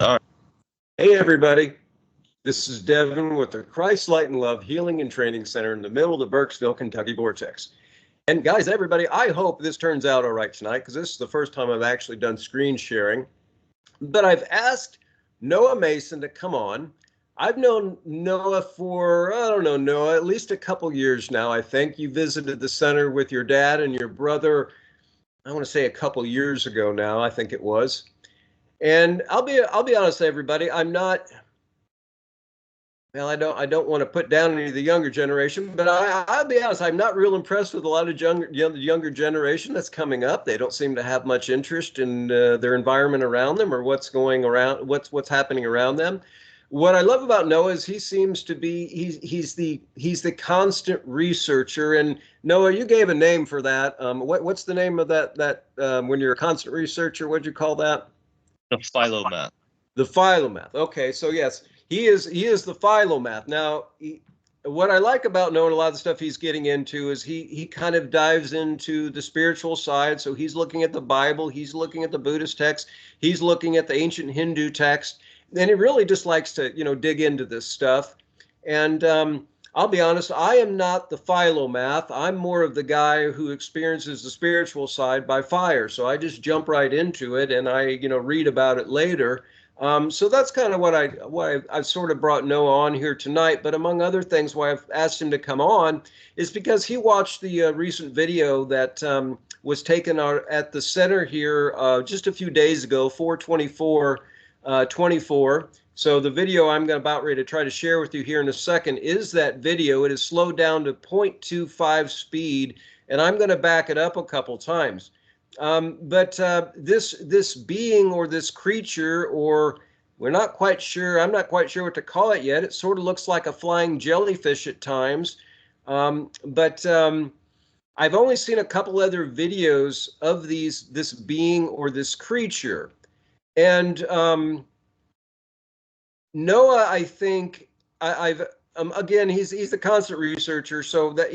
All right. Hey, everybody. This is Devin with the Christ Light and Love Healing and Training Center in the middle of the Burkesville, Kentucky vortex. And guys, everybody, I hope this turns out all right tonight because this is the first time I've actually done screen sharing. But I've asked Noah Mason to come on. I've known Noah for, I don't know, Noah, at least a couple years now, I think. You visited the center with your dad and your brother, I want to say a couple years ago now, I think it was. And I'll be honest, everybody, I'm not. Well, I don't want to put down any of the younger generation, but I'll be honest, I'm not real impressed with a lot of younger generation that's coming up. They don't seem to have much interest in their environment around them or what's happening around them. What I love about Noah is he seems to be he's the constant researcher. And Noah, you gave a name for that. What's the name of that when you're a constant researcher? What'd you call that? The philomath. The philomath. Okay, so yes, he is the philomath. Now, what I like about knowing a lot of the stuff he's getting into is he kind of dives into the spiritual side. So he's looking at the Bible, he's looking at the Buddhist text, he's looking at the ancient Hindu text, and he really just likes to dig into this stuff. And I'll be honest, I am not the philomath. I'm more of the guy who experiences the spiritual side by fire. So I just jump right into it and I read about it later. So that's kind of why I've sort of brought Noah on here tonight. But among other things, why I've asked him to come on is because he watched the recent video that was taken out at the center here just a few days ago, 4/24/24. So the video I'm about ready to try to share with you here in a second is that video. It is slowed down to 0.25 speed, and I'm going to back it up a couple times. But this being or this creature, or I'm not quite sure what to call it yet. It sort of looks like a flying jellyfish at times. But I've only seen a couple other videos of this being or this creature. And Noah, I think I've again, he's the constant researcher, so that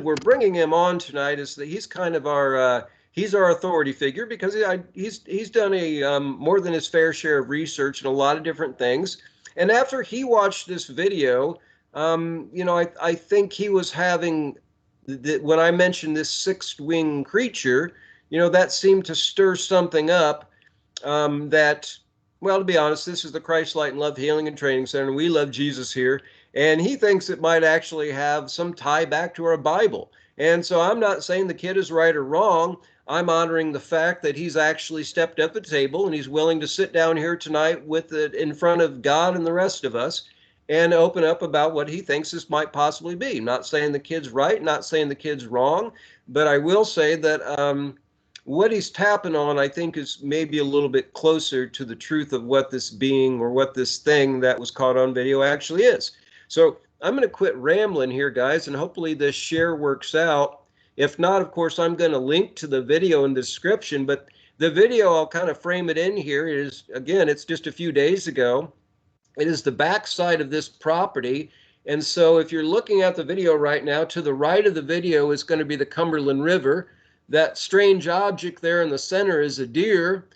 we're bringing him on tonight is that he's kind of our he's our authority figure because he's done a more than his fair share of research in a lot of different things. And after he watched this video, I think he was having when I mentioned this sixth-wing creature, that seemed to stir something up that. Well, to be honest, this is the Christ Light and Love Healing and Training Center, and we love Jesus here. And he thinks it might actually have some tie back to our Bible. And so I'm not saying the kid is right or wrong. I'm honoring the fact that he's actually stepped up at the table and he's willing to sit down here tonight with it in front of God and the rest of us and open up about what he thinks this might possibly be. Not saying the kid's right, not saying the kid's wrong, but I will say that what he's tapping on, I think, is maybe a little bit closer to the truth of what this being or what this thing that was caught on video actually is. So I'm going to quit rambling here, guys, and hopefully this share works out. If not, of course, I'm going to link to the video in the description, but the video, I'll kind of frame it in here. It is, again, it's just a few days ago. It is the backside of this property. And so if you're looking at the video right now, to the right of the video is going to be the Cumberland River. That strange object there in the center is a deer.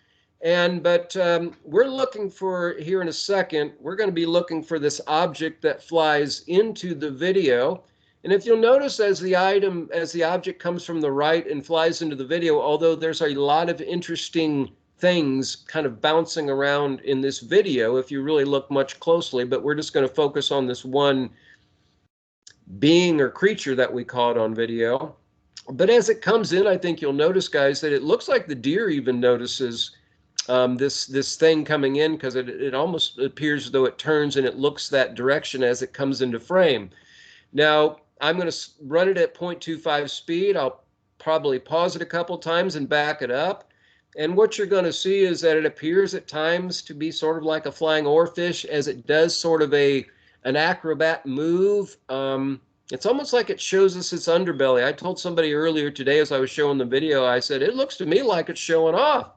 But we're looking for, here in a second, we're going to be looking for this object that flies into the video. And if you'll notice, as the object comes from the right and flies into the video, although there's a lot of interesting things kind of bouncing around in this video, if you really look much closely, but we're just going to focus on this one being or creature that we caught on video. But as it comes in, I think you'll notice, guys, that it looks like the deer even notices this thing coming in, because it almost appears as though it turns and it looks that direction as it comes into frame. Now, I'm going to run it at 0.25 speed. I'll probably pause it a couple times and back it up. And what you're going to see is that it appears at times to be sort of like a flying oarfish, as it does sort of an acrobat move. It's almost like it shows us its underbelly. I told somebody earlier today as I was showing the video, I said, it looks to me like it's showing off.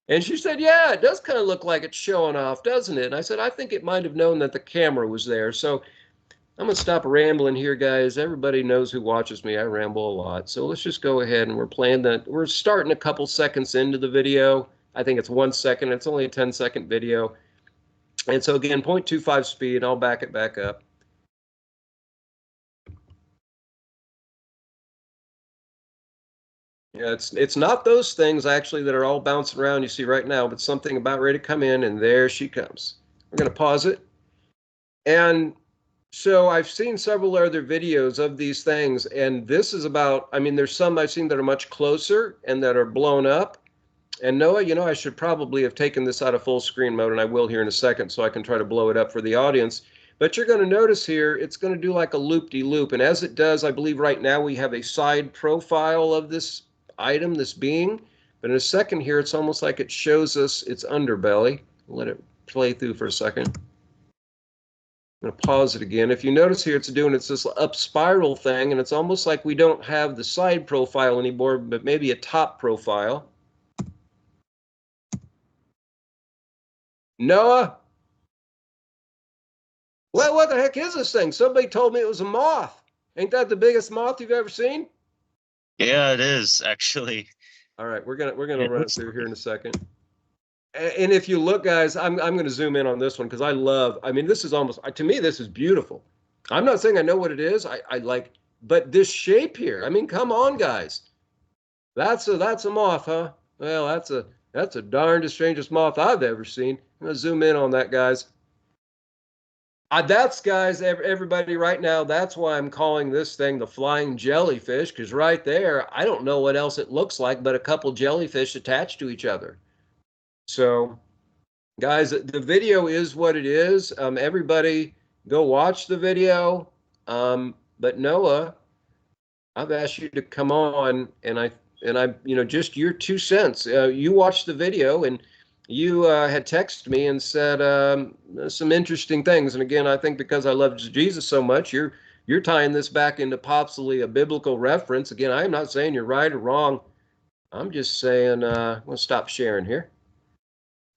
And she said, yeah, it does kind of look like it's showing off, doesn't it? And I said, I think it might have known that the camera was there. So I'm going to stop rambling here, guys. Everybody knows who watches me. I ramble a lot. So let's just go ahead, and we're starting a couple seconds into the video. I think it's 1 second. It's only a 10-second video. And so again, 0.25 speed, I'll back it back up. Yeah, it's not those things actually that are all bouncing around you see right now, but something about ready to come in, and there she comes. We're going to pause it. And so I've seen several other videos of these things, and this is about, I mean, there's some I've seen that are much closer and that are blown up. And Noah, you know, I should probably have taken this out of full screen mode, and I will here in a second, so I can try to blow it up for the audience. But you're going to notice here, it's going to do like a loop-de-loop. And as it does, I believe right now we have a side profile of this item, this being. But in a second here, it's almost like it shows us its underbelly. Let it play through for a second. I'm going to pause it again. If you notice here, it's doing it's this up spiral thing, and it's almost like we don't have the side profile anymore, but maybe a top profile. Noah, what the heck is this thing? Somebody told me it was a moth. Ain't that the biggest moth you've ever seen? Yeah, it is actually. All right, we're gonna run it through here in a second. And if you look, guys, I'm going to zoom in on this one because I mean, this is almost, to me, this is beautiful. I'm not saying I know what it is. I like, but this shape here, I mean, come on, guys. That's a moth, huh? Well, that's a darndest strangest moth I've ever seen. I'm going to zoom in on that, guys. That's, guys, everybody right now, that's why I'm calling this thing the flying jellyfish, because right there, I don't know what else it looks like but a couple jellyfish attached to each other. So, guys, the video is what it is. Everybody go watch the video. But Noah, I've asked you to come on, and you know, just your 2 cents. You watched the video, and you had texted me and said some interesting things. And again, I think because I love Jesus so much, you're tying this back into possibly a biblical reference. Again, I'm not saying you're right or wrong. I'm just saying, I'm going to stop sharing here.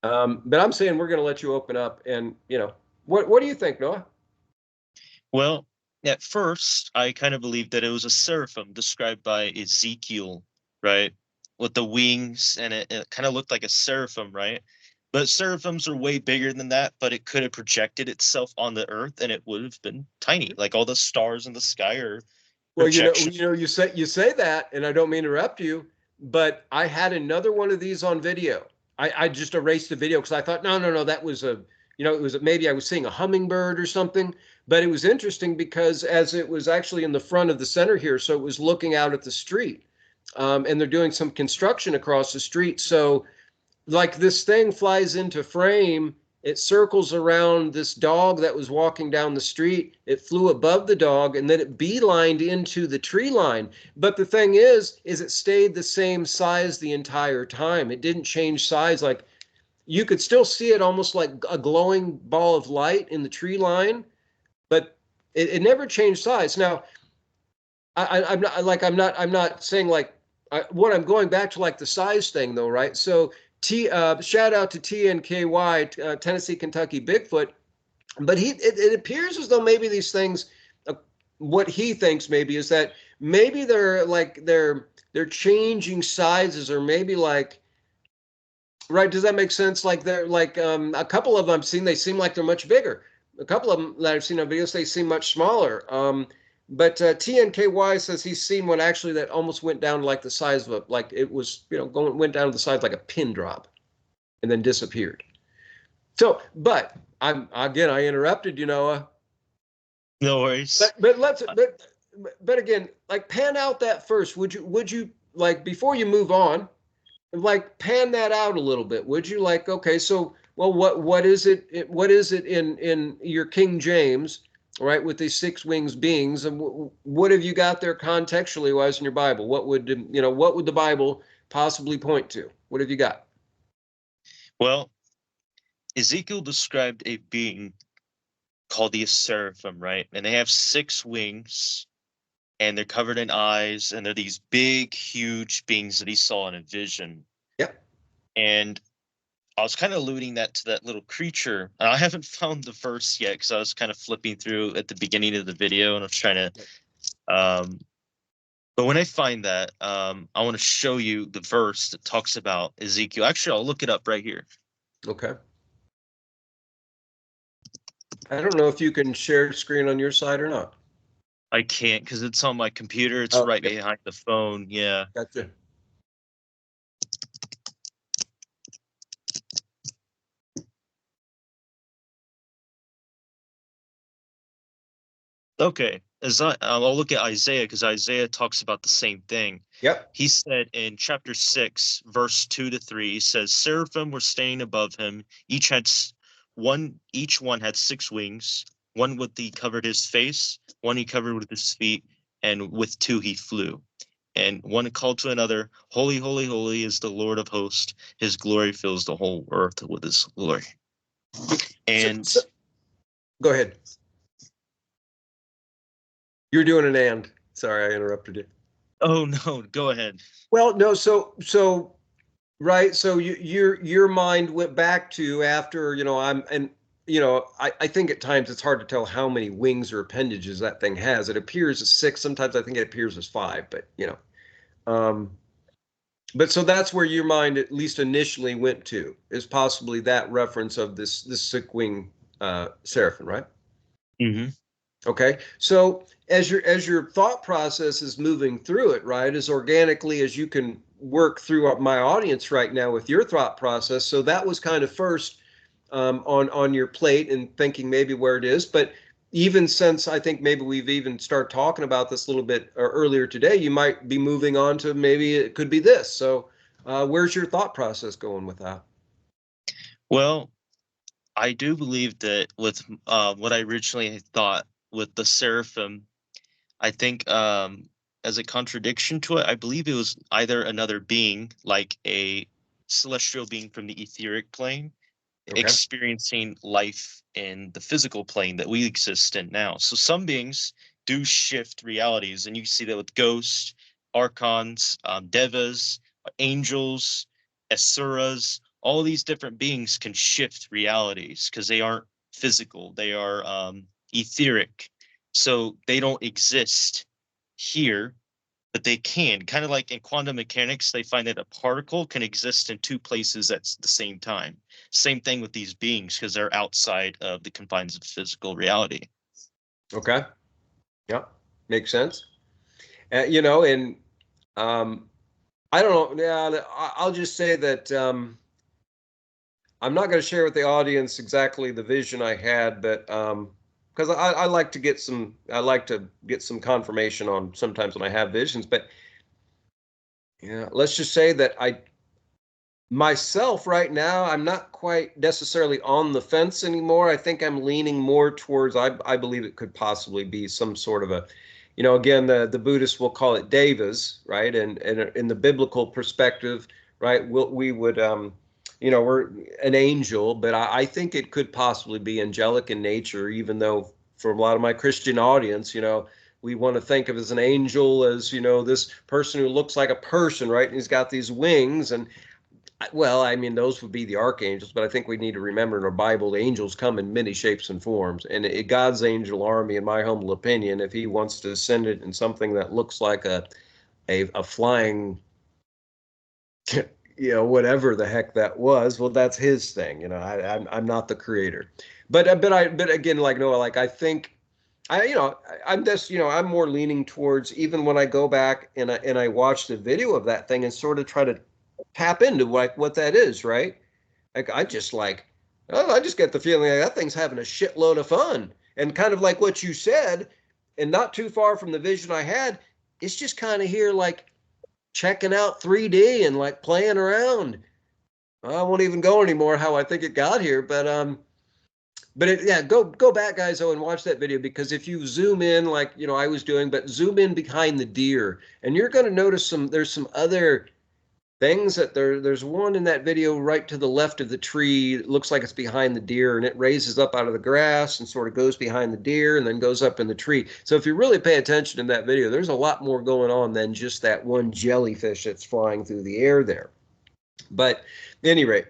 But I'm saying we're going to let you open up, and you know, what do you think, Noah? Well, at first, I kind of believed that it was a seraphim described by Ezekiel, right? With the wings, and it kind of looked like a seraphim, right? But seraphims are way bigger than that, but it could have projected itself on the earth and it would have been tiny. Like all the stars in the sky are Well, projection. you say that, and I don't mean to interrupt you, but I had another one of these on video. I just erased the video because I thought, no, that was it was maybe I was seeing a hummingbird or something. But it was interesting because as it was actually in the front of the center here, so it was looking out at the street, and they're doing some construction across the street. So like this thing flies into frame, it circles around this dog that was walking down the street, it flew above the dog, and then it beelined into the tree line. But the thing is it stayed the same size the entire time. It didn't change size. Like you could still see it almost like a glowing ball of light in the tree line, but it never changed size. Now I'm not saying like what I'm going back to, like the size thing though, right? So shout out to TNKY, Tennessee Kentucky Bigfoot, but it appears as though maybe these things, what he thinks maybe is that maybe they're changing sizes, or maybe like, right? Does that make sense? Like they're like a couple of them I've seen, they seem like they're much bigger. A couple of them that I've seen on videos, they seem much smaller. But TNKY says he's seen one actually that almost went down like the size of a, like it was, went down to the size like a pin drop and then disappeared. So, but I interrupted, No worries. but again, like pan out that first. Would you like before you move on, like pan that out a little bit? Would you like, okay, so well, what is it? What is it in your King James, right, with these six wings beings, and what have you got there contextually wise in your Bible? What would the Bible possibly point to? What have you got? Well, Ezekiel described a being called the seraphim, right? And they have six wings and they're covered in eyes, and they're these big, huge beings that he saw in a vision. Yep. And I was kind of alluding that to that little creature. I haven't found the verse yet because I was kind of flipping through at the beginning of the video and I was trying to. But when I find that, I want to show you the verse that talks about Ezekiel. Actually, I'll look it up right here. Okay. I don't know if you can share screen on your side or not. I can't because it's on my computer. It's Oh, right yeah, behind the phone. Yeah. gotcha. Okay. I'll look at Isaiah because Isaiah talks about the same thing. Yep. He said in chapter 6, verse 2 to 3, he says, Seraphim were staying above him. Each one had 6 wings. One with he covered his face, one he covered with his feet, and with two he flew. And one called to another, Holy, holy, holy is the Lord of hosts. His glory fills the whole earth with his glory. So, And so go ahead. You're doing an and. Sorry, I interrupted you. oh no, go ahead. Well, no, so right, so your mind went back to after, I'm and I think at times it's hard to tell how many wings or appendages that thing has. It appears as six, sometimes I think it appears as five, but um but so that's where your mind at least initially went to, is possibly that reference of this sick wing seraphim, right? Hmm. Okay. So as your thought process is moving through it, right, as organically as you can work through my audience right now with your thought process. So that was kind of first on your plate and thinking maybe where it is. But even since I think maybe we've even started talking about this a little bit earlier today, you might be moving on to maybe it could be this. So where's your thought process going with that? Well, I do believe that with what I originally thought with the seraphim, I think as a contradiction to it, I believe it was either another being, like a celestial being from the etheric plane, Okay. experiencing life in the physical plane that we exist in now. So some beings do shift realities, and you see that with ghosts, archons, devas, angels, asuras. All these different beings can shift realities because they aren't physical; they are etheric. So they don't exist here, but they can. Kind of like in quantum mechanics, they find that a particle can exist in two places at the same time. Same thing with these beings because they're outside of the confines of physical reality. Okay. Yeah. Makes sense. And um, I don't know. Yeah, I'll just say that I'm not going to share with the audience exactly the vision I had, but because I like to get some confirmation on sometimes when I have visions. But yeah, let's just say that I myself right now, I'm not quite necessarily on the fence anymore. I think I'm leaning more towards, I believe it could possibly be some sort of a, again, the Buddhists will call it devas, right? And in the biblical perspective, right, we would, we're an angel, but I think it could possibly be angelic in nature, even though for a lot of my Christian audience, we want to think of as an angel as, this person who looks like a person, right? And he's got these wings. And well, I mean, those would be the archangels, but I think we need to remember in our Bible, the angels come in many shapes and forms. And God's angel army, in my humble opinion, if he wants to send it in something that looks like a flying, whatever the heck that was, well, that's his thing. I'm not the creator. But again, like Noah, like I think I'm just, I'm more leaning towards, even when I go back and I watch the video of that thing and sort of try to tap into what that is, right? Like I just get the feeling like that thing's having a shitload of fun. And kind of like what you said, and not too far from the vision I had, it's just kind of here like checking out 3D and like playing around. I won't even go anymore how I think it got here, but go back, guys, and watch that video, because if you zoom in like I was doing, but zoom in behind the deer, and you're going to notice there's some other things that there's one in that video right to the left of the tree. It looks like it's behind the deer, and it raises up out of the grass and sort of goes behind the deer and then goes up in the tree. So if you really pay attention in that video, there's a lot more going on than just that one jellyfish that's flying through the air there. But at any rate,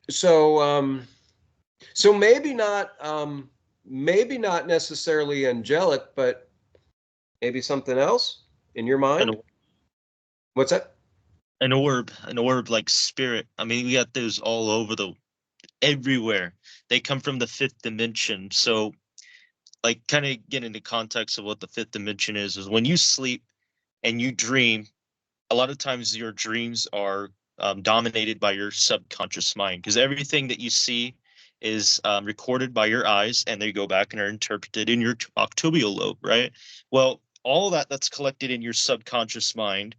so so maybe not necessarily angelic, but maybe something else in your An, mind. What's that? an orb like spirit. I mean, we got those all over the everywhere. They come from the fifth dimension. So, like, kind of get into context of what the fifth dimension is when you sleep and you dream, a lot of times your dreams are dominated by your subconscious mind because everything that you see is recorded by your eyes and they go back and are interpreted in your octubial lobe, right? Well, all that's collected in your subconscious mind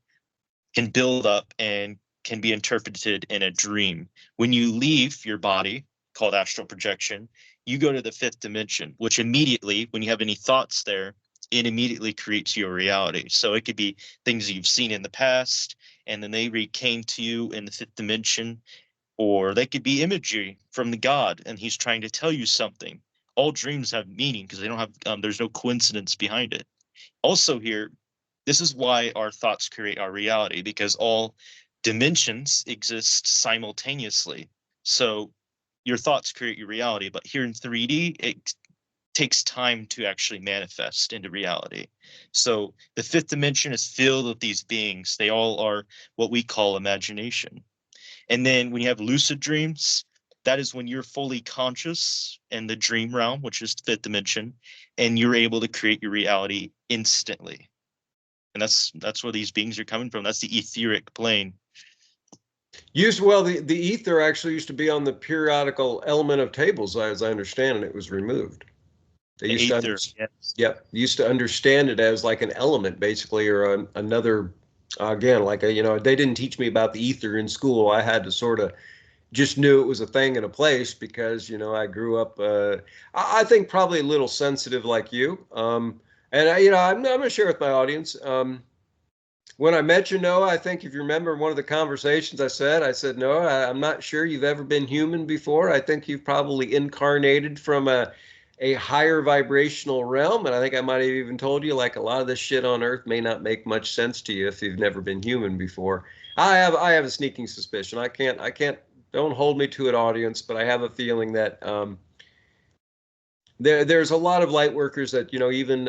can build up and can be interpreted in a dream. When you leave your body, called astral projection, you go to the fifth dimension, which immediately, when you have any thoughts there, it immediately creates your reality. So it could be things you've seen in the past, and then they came to you in the fifth dimension, or they could be imagery from the God, and he's trying to tell you something. All dreams have meaning because they don't have, there's no coincidence behind it. Also, here, this is why our thoughts create our reality because all dimensions exist simultaneously. So your thoughts create your reality, but here in 3D, it takes time to actually manifest into reality. So the fifth dimension is filled with these beings. They all are what we call imagination. And then when you have lucid dreams, that is when you're fully conscious in the dream realm, which is the fifth dimension, and you're able to create your reality instantly. And that's where these beings are coming from. That's the etheric plane. Well, the ether actually used to be on the periodical element of tables, as I understand, and it was removed. They The used to aether, yes. yep, used to understand it as like an element, basically, or another. Again, like they didn't teach me about the ether in school. I had to sort of just knew it was a thing and a place because I grew up. I think probably a little sensitive like you. And I'm gonna share with my audience. When I met you, Noah, I think if you remember one of the conversations I said, Noah, I'm not sure you've ever been human before. I think you've probably incarnated from a higher vibrational realm. And I think I might have even told you, like, a lot of this shit on Earth may not make much sense to you if you've never been human before. I have a sneaking suspicion. I can't, don't hold me to it, audience, but I have a feeling that there's a lot of light workers that even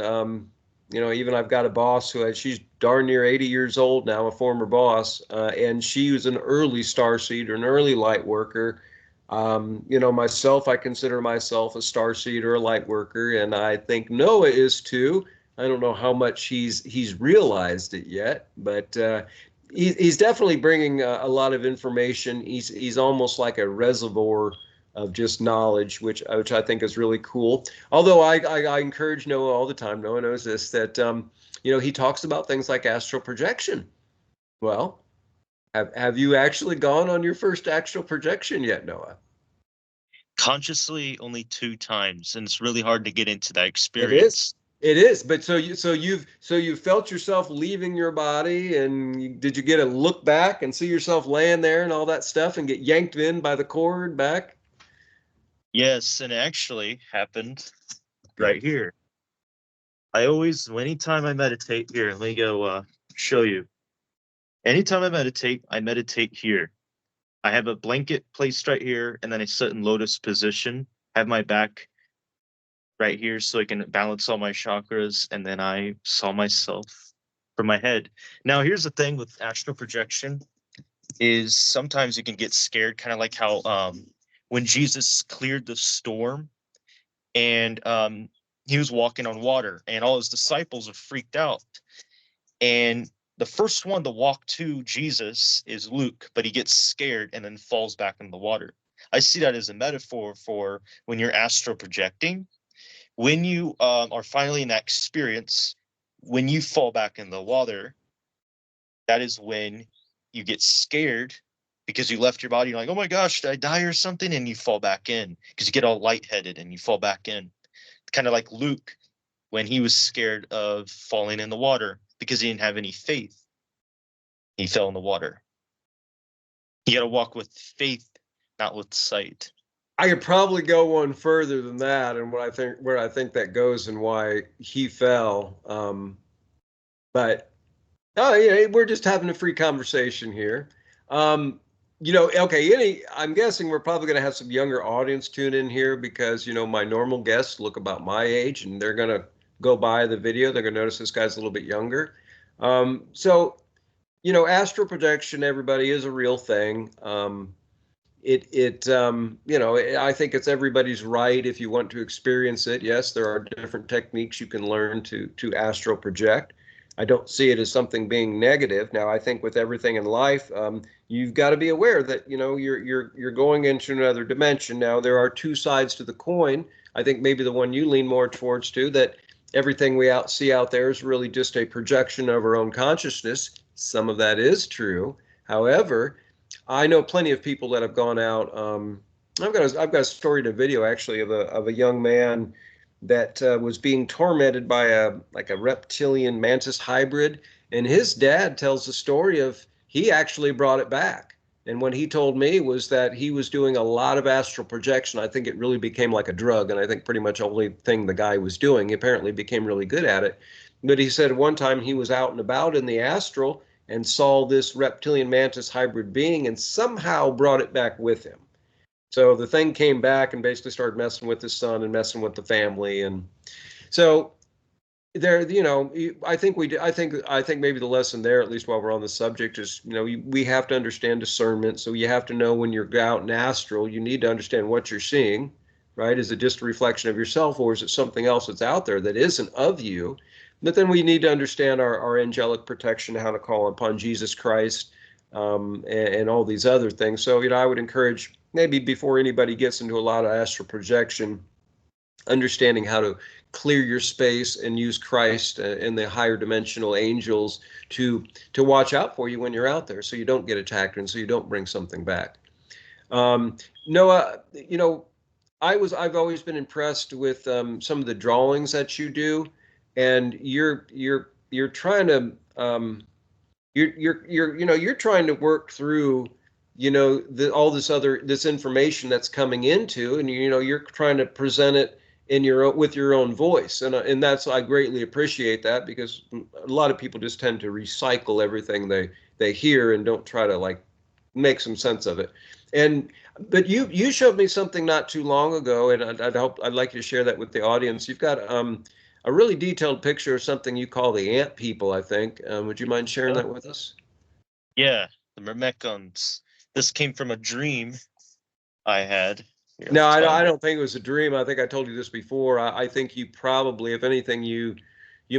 I've got a boss she's darn near 80 years old now, a former boss, and she was an early star seeder, an early light worker. Myself, I consider myself a star seeder, a light worker, and I think Noah is too. I don't know how much he's realized it yet, but he's definitely bringing a lot of information. He's almost like a reservoir of just knowledge, which I think is really cool. Although I encourage Noah all the time. Noah knows this, that he talks about things like astral projection. Well, have you actually gone on your first astral projection yet, Noah? Consciously only 2 times, and it's really hard to get into that It is. experience. It is. But so you felt yourself leaving your body, and did you get a look back and see yourself laying there and all that stuff, and get yanked in by the cord back? Yes, and it actually happened Yeah. right here. I always, anytime I meditate here, let me go show you. Anytime I meditate here. I have a blanket placed right here, and then I sit in lotus position, have my back right here so I can balance all my chakras, and then I saw myself from my head. Now, here's the thing with astral projection is sometimes you can get scared, kind of like how when Jesus cleared the storm and he was walking on water, and all his disciples are freaked out. And the first one to walk to Jesus is Luke, but he gets scared and then falls back in the water. I see that as a metaphor for when you're astral projecting. When you are finally in that experience, when you fall back in the water, that is when you get scared because you left your body. You're like, oh my gosh, did I die or something? And you fall back in because you get all lightheaded and you fall back in. Kind of like Luke when he was scared of falling in the water because he didn't have any faith. He fell in the water. You got to walk with faith, not with sight. I could probably go one further than that, and where I think that goes and why he fell. But oh yeah, we're just having a free conversation here. Okay. I'm guessing we're probably going to have some younger audience tune in here because my normal guests look about my age, and they're going to go by the video. They're going to notice this guy's a little bit younger. So astral projection, everybody, is a real thing. I think it's everybody's right if you want to experience it. Yes, there are different techniques you can learn to astral project. I don't see it as something being negative. Now, I think with everything in life, you've got to be aware that you're going into another dimension. Now, there are two sides to the coin. I think maybe the one you lean more towards too, that everything we see out there is really just a projection of our own consciousness. Some of that is true. However, I know plenty of people that have gone out. I've got a story to video actually of a young man that was being tormented by a reptilian mantis hybrid, and his dad tells the story of he actually brought it back. And what he told me was that he was doing a lot of astral projection. I think it really became like a drug, and I think pretty much the only thing the guy was doing. He apparently became really good at it. But he said one time he was out and about in the astral and saw this reptilian mantis hybrid being and somehow brought it back with him. So the thing came back and basically started messing with his son and messing with the family. And so there, I think maybe the lesson there, at least while we're on the subject, is we have to understand discernment. So you have to know when you're out in astral, you need to understand what you're seeing, right? Is it just a reflection of yourself, or is it something else that's out there that isn't of you? But then we need to understand our angelic protection, how to call upon Jesus Christ, and all these other things. So I would encourage, maybe before anybody gets into a lot of astral projection, understanding how to clear your space and use Christ and the higher dimensional angels to watch out for you when you're out there, so you don't get attacked and so you don't bring something back. Noah, I've always been impressed with some of the drawings that you do, and you're trying to you're trying to work through all this information that's coming into, and you're trying to present it with your own voice, and that's, I greatly appreciate that, because a lot of people just tend to recycle everything they hear and don't try to like make some sense of it. But you showed me something not too long ago, and I'd like you to share that with the audience. You've got a really detailed picture of something you call the ant people, I think. Would you mind sharing that with us? Yeah, the Mermecons. This came from a dream I had. Here, No, I'll tell I you. don't think it was a dream. I think I told you this before. I think you probably, if anything, you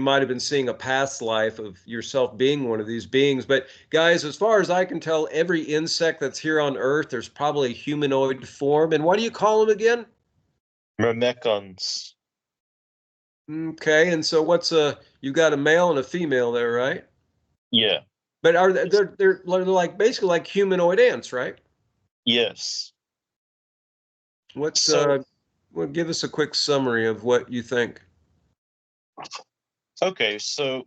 might have been seeing a past life of yourself being one of these beings. But guys, as far as I can tell, every insect that's here on Earth, there's probably a humanoid form. And what do you call them again? Mermecons. Okay, and so you got a male and a female there, right? Yeah. But are they're like basically like humanoid ants, right? Yes. What So, well, give us a quick summary of what you think. okay, so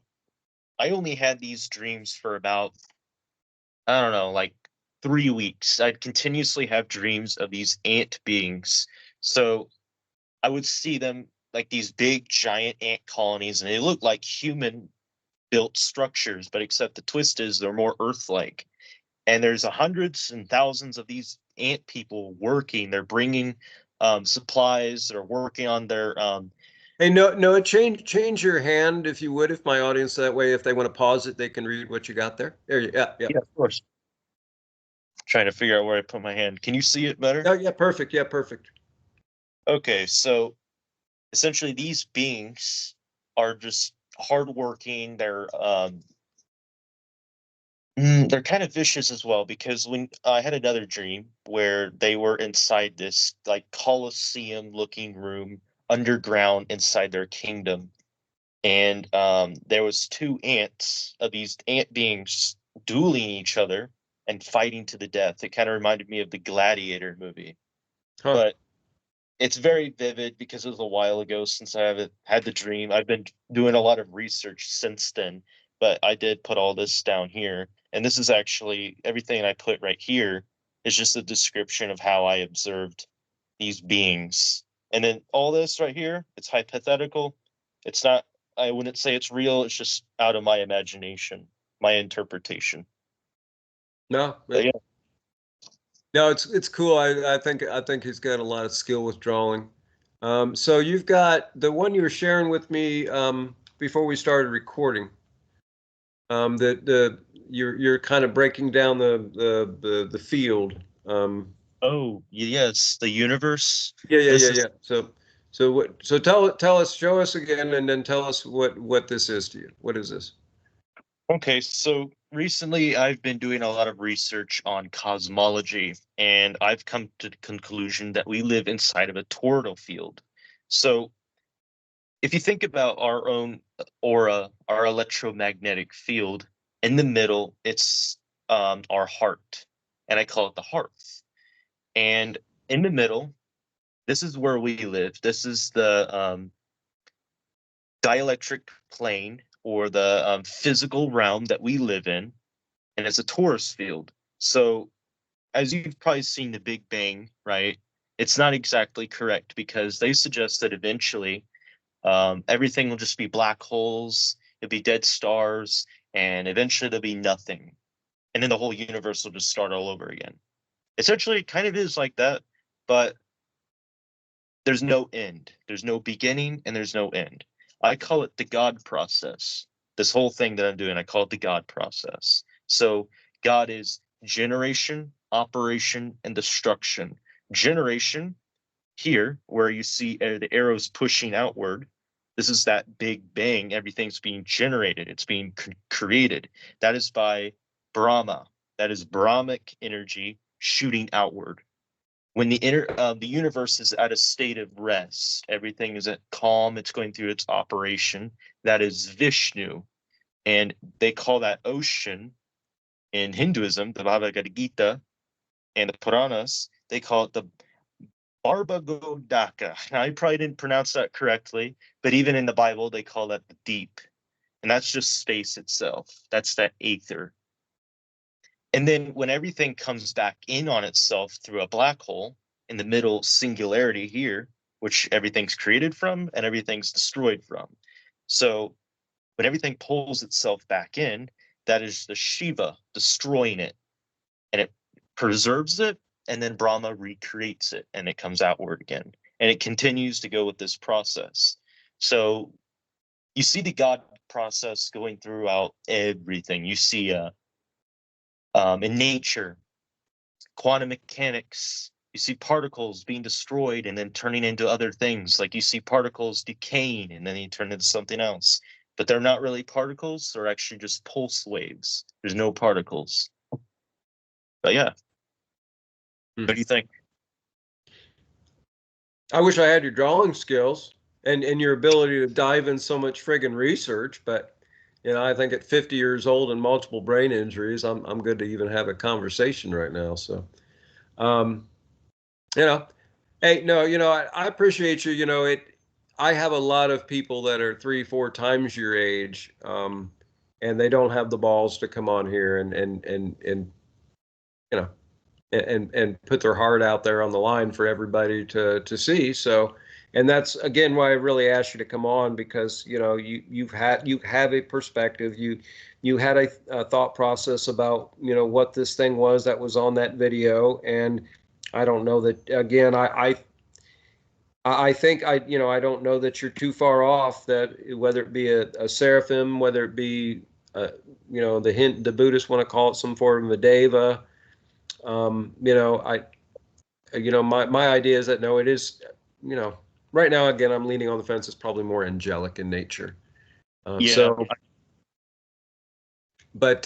I only had these dreams for about, I don't know, like 3 weeks. I'd continuously have dreams of these ant beings. So I would see them like these big giant ant colonies, and they look like human built structures, but except the twist is they're more Earth like. And there's hundreds and thousands of these ant people working. They're bringing supplies. They're working on their Hey, no, change your hand if you would, if my audience, that way, if they want to pause it, they can read what you got there. There you, yeah, yeah, yeah, of course. Trying to figure out where I put my hand. Can you see it better? oh, yeah, perfect, yeah, perfect. Okay, so essentially these beings are just hardworking. They're kind of vicious as well, because when I had another dream where they were inside this like Colosseum looking room underground inside their kingdom, and there was two ants of these ant beings dueling each other and fighting to the death. It kind of reminded me of the Gladiator movie, Huh. but it's very vivid because it was a while ago since I haven't had the dream. I've been doing a lot of research since then, but I did put all this down here. And this is actually everything I put right here is just a description of how I observed these beings. And then all this right here, it's hypothetical. It's not, I wouldn't say it's real. It's just out of my imagination, my interpretation. No, But yeah, no, it's cool. I think he's got a lot of skill with drawing. So you've got the one you were sharing with me before we started recording. That you're kind of breaking down the field. Oh, yes, the universe. Yeah, yeah, yeah, This is yeah. So what? So tell us, show us again, and then tell us what this is to you. What is this? okay. So recently, I've been doing a lot of research on cosmology, and I've come to the conclusion that we live inside of a toroidal field. So if you think about our own aura, our electromagnetic field, in the middle, it's our heart, and I call it the hearth. And in the middle, this is where we live. This is the dielectric plane or the physical realm that we live in, and it's a torus field. So, as you've probably seen the Big Bang, right? It's not exactly correct because they suggest that eventually everything will just be black holes, it'll be dead stars, and eventually there'll be nothing. And then the whole universe will just start all over again. Essentially, it kind of is like that, but there's no end. There's no beginning and there's no end. I call it the God process. This whole thing that I'm doing, I call it the God process. So God is generation, operation, and destruction. Generation, here, where you see the arrows pushing outward, this is that big bang. Everything's being generated, it's being created. That is by Brahma. That is Brahmic energy shooting outward when the universe is at a state of rest, everything is at calm, it's going through its operation. That is Vishnu, and they call that ocean in Hinduism, the Bhagavad Gita and the Puranas. They call it the Barbhagodaka. Now, I probably didn't pronounce that correctly, but even in the Bible, they call that the deep, and that's just space itself. That's that aether. And then when everything comes back in on itself through a black hole in the middle singularity here, which everything's created from and everything's destroyed from. So when everything pulls itself back in, that is the Shiva destroying it and it preserves it. And then Brahma recreates it and it comes outward again. And it continues to go with this process. So you see the God process going throughout everything. You see in nature, quantum mechanics, you see particles being destroyed and then turning into other things. Like you see particles decaying and then they turn into something else. But they're not really particles, they're actually just pulse waves. There's no particles. But yeah, Hmm. what do you think? I wish I had your drawing skills and your ability to dive in so much friggin' research, but I think at 50 years old and multiple brain injuries, I'm good to even have a conversation right now. So, um, you know, hey, no, I appreciate you. I have a lot of people that are 3, 4 times your age, and they don't have the balls to come on here and you know and put their heart out there on the line for everybody to see. So, and that's again why I really asked you to come on, because you have a perspective. You had a thought process about what this thing was that was on that video, and I don't know that again. I think I don't know that you're too far off, that whether it be a seraphim, whether it be the Buddhists want to call it some form of a deva. I my idea is that no, it is, you know, right now again I'm leaning on the fence. It's probably more angelic in nature. Yeah, So, but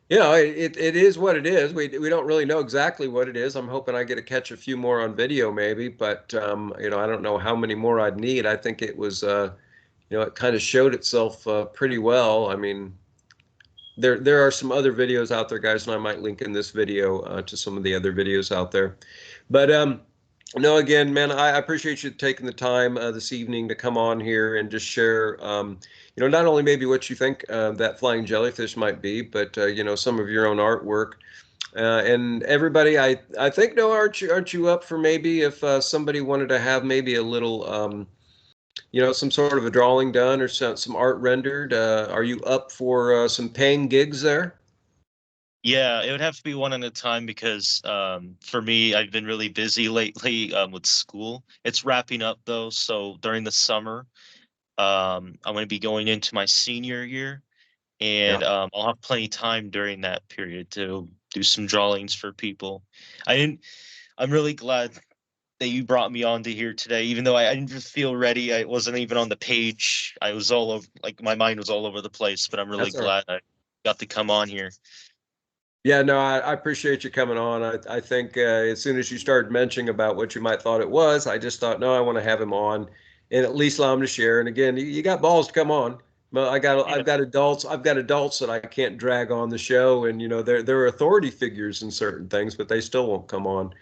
it is what it is. We don't really know exactly what it is. I'm hoping I get to catch a few more on video maybe, but I don't know how many more I'd need. I think it was it kind of showed itself pretty well. I mean, there are some other videos out there, guys, and I might link in this video to some of the other videos out there. But no, again, man, I appreciate you taking the time this evening to come on here and just share, not only maybe what you think that flying jellyfish might be, but some of your own artwork. And everybody, I think, no, aren't you up for maybe if somebody wanted to have maybe a little, some sort of a drawing done or some art rendered? Are you up for some paying gigs there? yeah, it would have to be one at a time because for me, I've been really busy lately with school. It's wrapping up though, so during the summer, I'm going to be going into my senior year, and Yeah. I'll have plenty of time during that period to do some drawings for people. I didn't. I'm really glad that you brought me on to here today, even though I didn't just feel ready. I wasn't even on the page. I was all over, like my mind was all over the place. But I'm really That's all right. glad I got to come on here. Yeah, no, I appreciate you coming on. I think as soon as you started mentioning about what you might thought it was, I just thought, no, I want to have him on and at least allow him to share. And again, you got balls to come on. But Yeah, I've got adults that I can't drag on the show, and they're authority figures in certain things, but they still won't come on.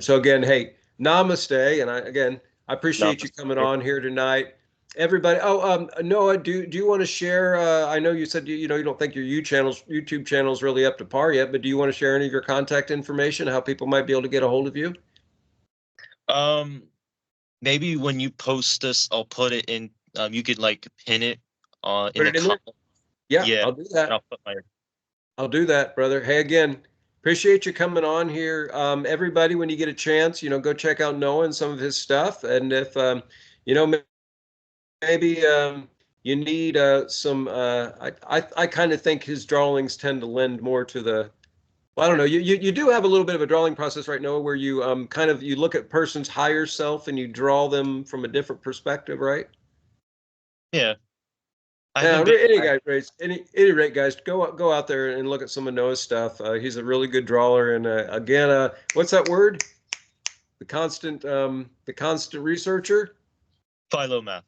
So again, hey, namaste, and I no, appreciate you coming on here tonight. Everybody, Noah, do you want to share? I know you said you don't think your YouTube channel is really up to par yet, but do you want to share any of your contact information, how people might be able to get a hold of you? um, maybe when you post this, I'll put it in. You could like pin it in Put the it in there. comment. Yeah, Yeah, I'll do and that. I'll put my. I'll do that, brother. Hey, again, appreciate you coming on here. Everybody, when you get a chance, go check out Noah and some of his stuff, and if you know maybe you need some. I kind of think his drawings tend to lend more to the. Well, I don't know. You do have a little bit of a drawing process right now where you kind of you look at person's higher self and you draw them from a different perspective, right? Yeah, I Yeah. haven't been. Any rate, guys, go out there and look at some of Noah's stuff. He's a really good drawer, and again, what's that word? The constant researcher. Philomath.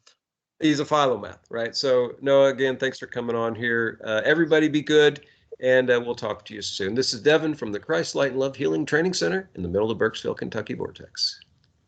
He's a philomath, right? So, Noah, again, thanks for coming on here. Everybody be good, and we'll talk to you soon. This is Devin from the Christ Light and Love Healing Training Center in the middle of the Burkesville, Kentucky vortex.